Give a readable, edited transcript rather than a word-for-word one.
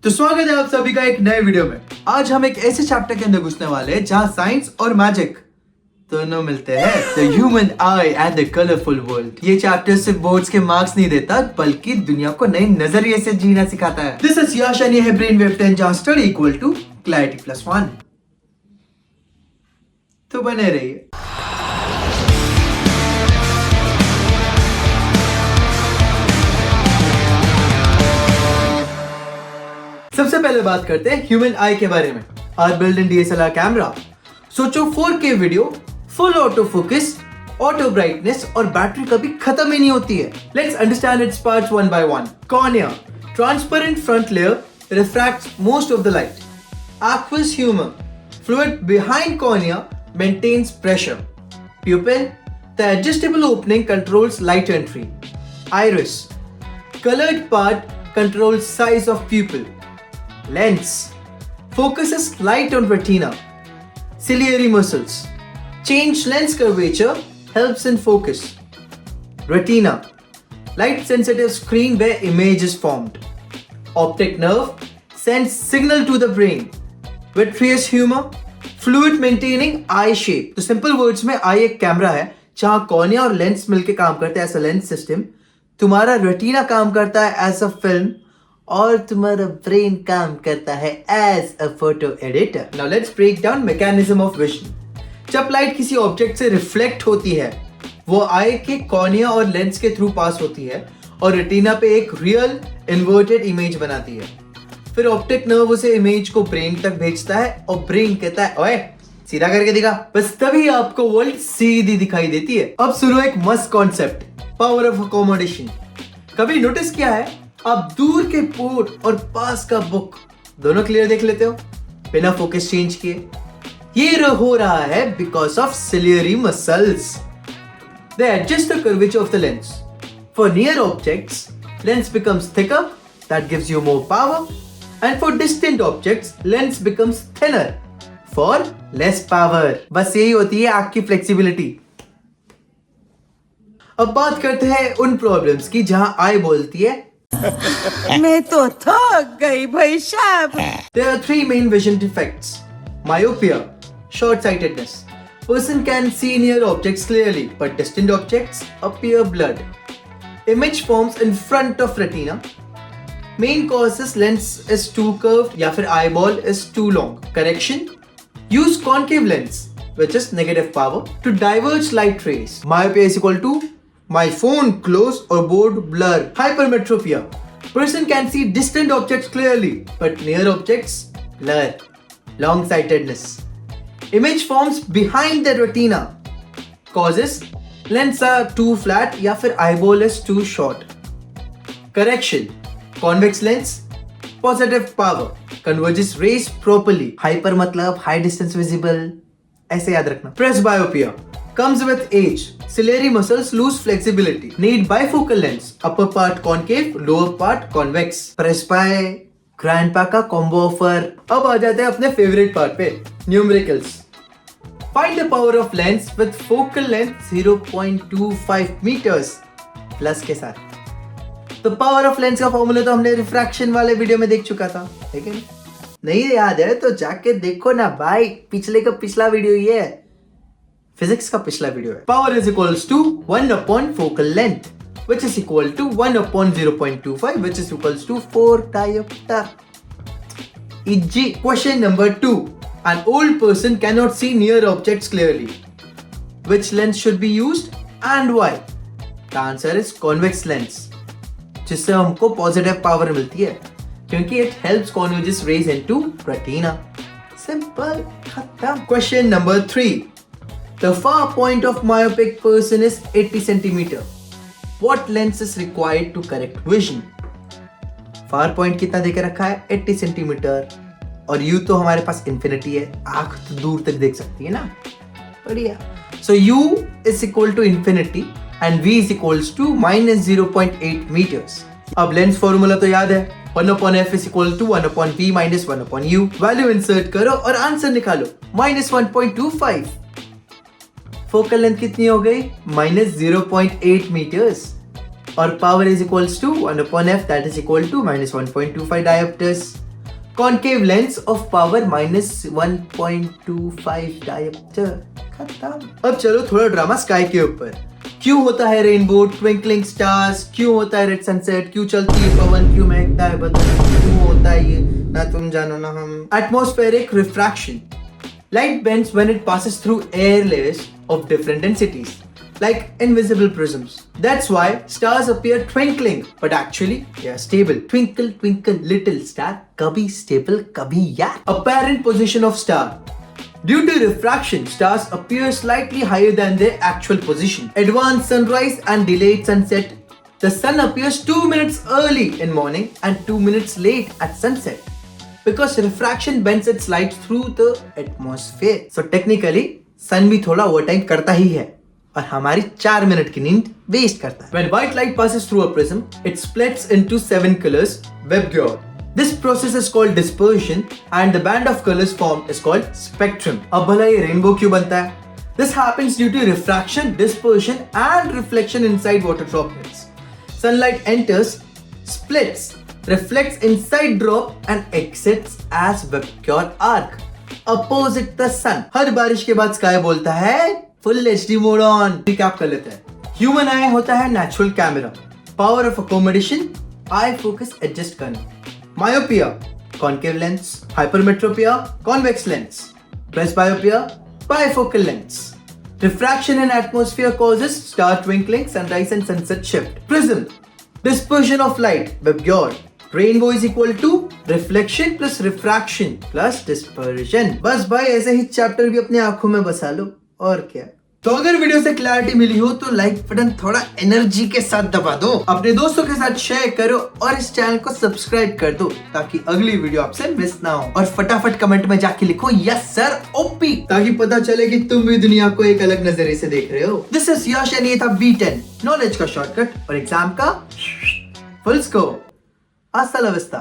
तो स्वागत है आप सभी का एक नए वीडियो में। आज हम एक ऐसे चैप्टर के अंदर घुसने वाले हैं जहां साइंस और मैजिक दोनों मिलते हैं। The human I and the colourful world. ये चैप्टर सिर्फ बोर्ड्स के मार्क्स नहीं देता बल्कि दुनिया को नए नजरिए से जीना सिखाता है। दिस इज यश एंड ये है ब्रेन वेव 10 जहां study equal to clarity plus 1। तो बने रहिए। सबसे पहले बात करते हैं ह्यूमन आई के बारे में। Our build in DSLR camera. सोचो 4K video, full auto focus, auto brightness और बैटरी कभी खत्म ही नहीं होती है। Let's understand its parts one by one. Cornea, transparent front layer refracts most of the light. aqueous humor, fluid behind cornea maintains pressure. Pupil, the adjustable opening controls light entry. Iris, colored part controls size of pupil. Lens, focuses light on retina. Ciliary muscles, change lens curvature, helps in focus. Retina, light sensitive screen where image is formed. Optic nerve, sends signal to the brain. Vitreous humor, fluid maintaining eye shape. तो simple words में आई एक camera है जहां cornea और lens मिलकर काम करते हैं एज अ लेंस सिस्टम। तुम्हारा रेटिना काम करता है एज अ फिल्म और तुम्हारा ब्रेन काम करता है as a photo editor. Now let's break down mechanism of vision. जब लाइट किसी ऑब्जेक्ट से रिफ्लेक्ट होती है वो आई के कॉर्निया और लेंस के थ्रू पास होती है और रेटिना पे एक रियल इन्वर्टेड इमेज बनाती है। फिर ऑप्टिक नर्व उसे इमेज को ब्रेन तक भेजता है और ब्रेन कहता है ओए सीधा करके दिखा। बस तभी आपको वर्ल्ड सीधी दिखाई देती है। अब सुनो एक मस्त कॉन्सेप्ट, पावर ऑफ अकोमोडेशन। कभी नोटिस किया है आप दूर के पोर्ट और पास का बुक दोनों क्लियर देख लेते हो बिना फोकस चेंज किए? ये हो रहा है because of ciliary muscles. They adjust the curvature of the lens. For near objects lens becomes thicker, that gives you more power, and for distant objects lens becomes thinner for less power। बस यही होती है आंख की flexibility. अब बात करते हैं उन प्रॉब्लम्स की जहां आई बोलती है मैं तो थक गई भाई साहब। There are three main vision defects: myopia, short-sightedness. Person can see near objects clearly, but distant objects appear blurred. Image forms in front of retina. Main causes lens is too curved या फिर eyeball is too long. Correction: use concave lens, which is negative power, to diverge light rays. Myopia is equal to my phone close or board blur. Hypermetropia: person can see distant objects clearly, but near objects blur. Long-sightedness: image forms behind the retina. Causes: lens are too flat या फिर eyeball is too short. Correction: convex lens, positive power, converges rays properly. Hyper मतलब high distance visible, ऐसे याद रखना. Presbyopia comes with age. Ciliary muscles lose flexibility. Need bifocal lens. Upper part concave, lower part convex. Presby grandpa का combo offer. अब आ जाते हैं अपने favorite part पे, numericals. Find the power of lens with focal length 0.25 meters plus के साथ। तो power of lens का फॉर्मूला तो हमने रिफ्रैक्शन वाले वीडियो में देख चुका था, ठीक है? नहीं याद है तो जाके देखो ना भाई, पिछले का पिछला वीडियो ये है, फिजिक्स का पिछला वीडियो है। Power is equals to 1 upon focal length which is equal to 1 upon 0.25 which is equals to 4 dioptre. Easy. Question number 2, an old person cannot see near objects clearly. Which lens should be used and why? The answer is convex lens, जिससे हमको positive power मिलती है क्योंकि it helps converges rays into retina. Simple, खत्म। Question number 3, the far point of myopic person is 80 centimetre. What lens is required to correct vision? Far point कितना देकर रखा है? 80 सेंटीमीटर। और यू तो हमारे पास इंफिनिटी है, आंख तो दूर तक देख सकती है ना, बढ़िया। So u is equal to infinity and v is equals to minus 0.8 meters. अब लेंस फॉर्मूला तो याद है, 1 upon f is equal to 1 upon v minus 1 upon u. Value insert करो और आंसर निकालो, minus 1.25. फोकल लेंथ कितनी हो गई? minus 0.8 meters. और power is equals to 1 upon f that is equal to minus 1.25 diopters. Concave lens of power -1.25 diopter. खत्म। अब चलो थोड़ा ड्रामा स्काई के ऊपर। क्यों होता है रेनबो, ट्विंकलिंग स्टार्स, क्यों होता है रेड सनसेट, क्यों चलती है पवन, क्यों महकता है बदल, क्यों होता है ये, ना तुम जानो ना हम। Atmospheric refraction. Light bends when it passes through air layers of different densities, like invisible prisms. That's why stars appear twinkling, but actually they are stable. Twinkle, twinkle, little star, kabhi stable, kabhi yaar. Apparent position of star. Due to refraction, stars appear slightly higher than their actual position. Advanced sunrise and delayed sunset. The sun appears 2 minutes early in morning and 2 minutes late at sunset. Because refraction bends its light through the atmosphere. So technically, sun भी थोड़ा overtime करता ही है और हमारी 4 minute की नींद waste करता है. When white light passes through a prism, it splits into 7 colors, Vebgyor. This process is called dispersion and the band of colors formed is called spectrum. अब भला ये rainbow क्यों बनता है? This happens due to refraction, dispersion and reflection inside water droplets. Sunlight enters, splits, reflects inside drop and exits as Vebgyor arc opposite the sun. हर बारिश के बाद sky बोलता है full HD mode on. Recap कर लेते हैं. Human eye होता है natural camera. Power of accommodation, eye focus adjust करना. Myopia, concave lens. Hypermetropia, convex lens. Presbyopia, bifocal lens. Refraction in atmosphere causes star twinkling, sunrise and sunset shift. Prism, dispersion of light, Vebgyor. Rainbow is equal to reflection plus refraction plus dispersion. बस भाई ऐसे ही chapter भी अपनी आंखों में बसा लो और क्या. तो अगर वीडियो से क्लैरिटी मिली हो तो लाइक बटन थोड़ा एनर्जी के साथ दबा दो, अपने दोस्तों के साथ शेयर करो और इस चैनल को सब्सक्राइब कर दो ताकि अगली वीडियो आपसे मिस ना हो. और फटाफट कमेंट में जाके लिखो यस सर ओपी, ताकि पता चले कि तुम भी दुनिया को एक अलग नजरिए से देख रहे हो. दिस इज यश एंड ये था B10 नॉलेज का शॉर्टकट और एग्जाम का full score. Hasta la vista.